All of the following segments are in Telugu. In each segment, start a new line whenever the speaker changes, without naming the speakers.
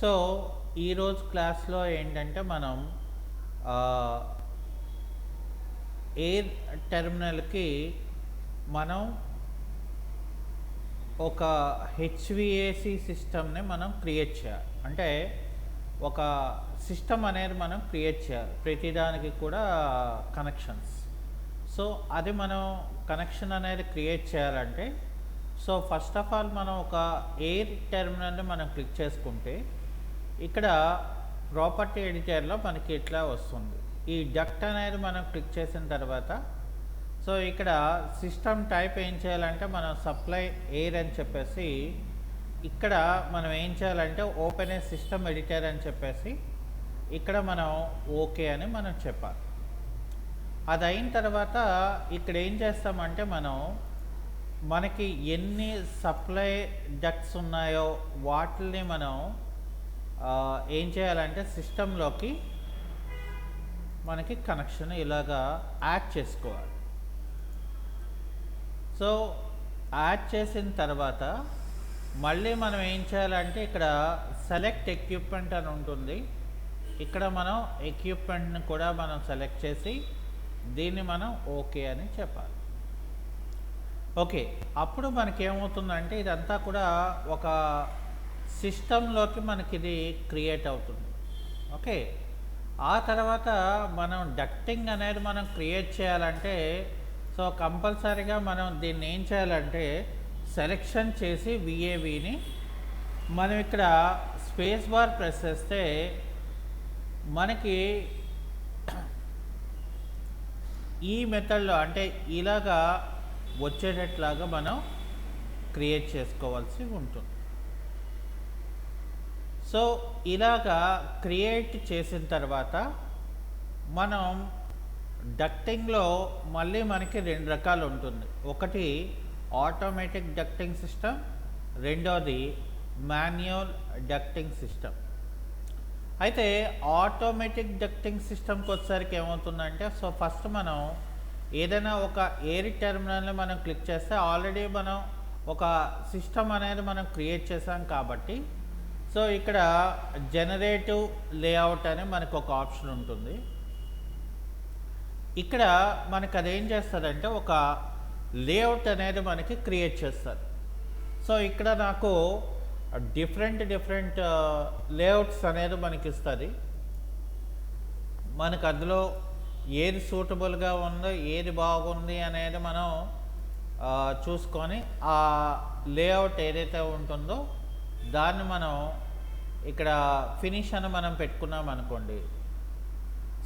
సో ఈరోజు క్లాస్లో ఏంటంటే మనం ఎయిర్ టెర్మినల్కి మనం ఒక హెచ్విఏసి సిస్టమ్ని మనం క్రియేట్ చేయాలి. అంటే ఒక సిస్టమ్ అనేది మనం క్రియేట్ చేయాలి, ప్రతిదానికి కూడా కనెక్షన్స్. సో అది మనం కనెక్షన్ అనేది క్రియేట్ చేయాలంటే సో ఫస్ట్ ఆఫ్ ఆల్ మనం ఒక ఎయిర్ టెర్మినల్ని మనం క్లిక్ చేసుకుంటే ఇక్కడ ప్రాపర్టీ ఎడిటర్లో మనకి ఇట్లా వస్తుంది. ఈ డక్ట్ అనేది మనం క్లిక్ చేసిన తర్వాత సో ఇక్కడ సిస్టమ్ టైప్ ఏం చేయాలంటే మనం సప్లై ఎయిర్ అని చెప్పేసి ఇక్కడ మనం ఏం చేయాలంటే ఓపెన్ ఏ సిస్టమ్ ఎడిటర్ అని చెప్పేసి ఇక్కడ మనం ఓకే అని మనం చెప్పాలి. అది అయిన తర్వాత ఇక్కడ ఏం చేస్తామంటే మనకి ఎన్ని సప్లై డక్ట్స్ ఉన్నాయో వాటిని మనం ఏం చేయాలంటే సిస్టంలోకి మనకి కనెక్షన్ ఇలాగా యాడ్ చేసుకోవాలి. సో యాడ్ చేసిన తర్వాత మళ్ళీ మనం ఏం చేయాలంటే ఇక్కడ సెలెక్ట్ ఎక్విప్మెంట్ అని ఉంటుంది. ఇక్కడ మనం ఎక్విప్మెంట్ని కూడా మనం సెలెక్ట్ చేసి దీన్ని మనం ఓకే అని చెప్పాలి. ఓకే, అప్పుడు మనకి ఏమవుతుందంటే ఇదంతా కూడా ఒక సిస్టంలోకి మనకి ఇది క్రియేట్ అవుతుంది. ఓకే, ఆ తర్వాత మనం డక్టింగ్ అనేది మనం క్రియేట్ చేయాలంటే సో కంపల్సరీగా మనం దీన్ని ఏం చేయాలంటే సెలెక్షన్ చేసి విఏవిని మనం ఇక్కడ స్పేస్ బార్ ప్రెస్ చేస్తే మనకి ఈ మెథడ్లో అంటే ఇలాగా వచ్చేటట్లాగా మనం క్రియేట్ చేసుకోవాల్సి ఉంటుంది. సో ఇలాగా క్రియేట్ చేసిన తర్వాత మనం డక్టింగ్లో మళ్ళీ మనకి రెండు రకాలు ఉంటుంది. ఒకటి ఆటోమేటిక్ డక్టింగ్ సిస్టమ్, రెండోది మాన్యువల్ డక్టింగ్ సిస్టమ్. అయితే ఆటోమేటిక్ డక్టింగ్ సిస్టమ్కి వచ్చేసరికి ఏమవుతుందంటే సో ఫస్ట్ మనం ఏదైనా ఒక ఎయిర్ టెర్మినల్ని మనం క్లిక్ చేస్తే ఆల్రెడీ మనం ఒక సిస్టమ్ అనేది మనం క్రియేట్ చేసాం కాబట్టి సో ఇక్కడ జనరేటివ్ లేఅవుట్ అని మనకు ఒక ఆప్షన్ ఉంటుంది. ఇక్కడ మనకు అదేం చేస్తుందంటే ఒక లేఅవుట్ అనేది మనకి క్రియేట్ చేస్తారు. సో ఇక్కడ నాకు డిఫరెంట్ లేఅవుట్స్ అనేది మనకి ఇస్తుంది. మనకు అందులో ఏది సూటబుల్గా ఉందో ఏది బాగుంది అనేది మనం చూసుకొని ఆ లేఅవుట్ ఏదైతే ఉంటుందో దాన్ని మనం ఇక్కడ ఫినిష్ అని మనం పెట్టుకున్నాం అనుకోండి.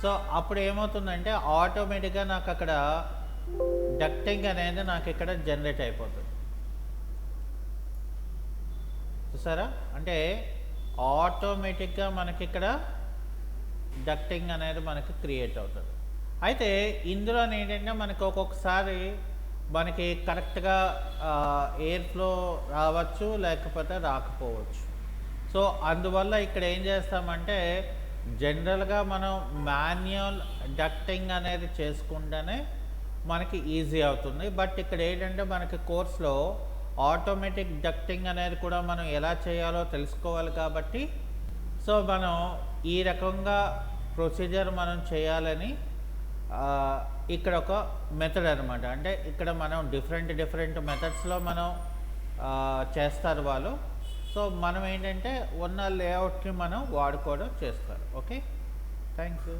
సో అప్పుడు ఏమవుతుందంటే ఆటోమేటిక్గా నాకు అక్కడ డక్టింగ్ అనేది నాకు ఇక్కడ జనరేట్ అయిపోతుంది. చూసారా, అంటే ఆటోమేటిక్గా మనకి ఇక్కడ డక్టింగ్ అనేది మనకి క్రియేట్ అవుతుంది. అయితే ఇందులో ఏంటంటే మనకి ఒక్కొక్కసారి మనకి కరెక్ట్గా ఎయిర్ ఫ్లో రావచ్చు, లేకపోతే రాకపోవచ్చు. సో అందువల్ల ఇక్కడ ఏం చేస్తామంటే జనరల్గా మనం మాన్యువల్ డక్టింగ్ అనేది చేసుకుంటేనే మనకి ఈజీ అవుతుంది. బట్ ఇక్కడ ఏంటంటే మనకి కోర్స్లో ఆటోమేటిక్ డక్టింగ్ అనేది కూడా మనం ఎలా చేయాలో తెలుసుకోవాలి కాబట్టి సో మనం ఈ రకంగా ప్రొసీజర్ మనం చేయాలని ఇక్కడ ఒక మెథడ్ అనమాట. అంటే ఇక్కడ మనం డిఫరెంట్ మెథడ్స్లో మనం చేస్తారు వాళ్ళు. సో మనం ఏంటంటే ఉన్న లేఅవుట్ని మనం వాడుకోవడం చేస్తారు. Okay, thank you.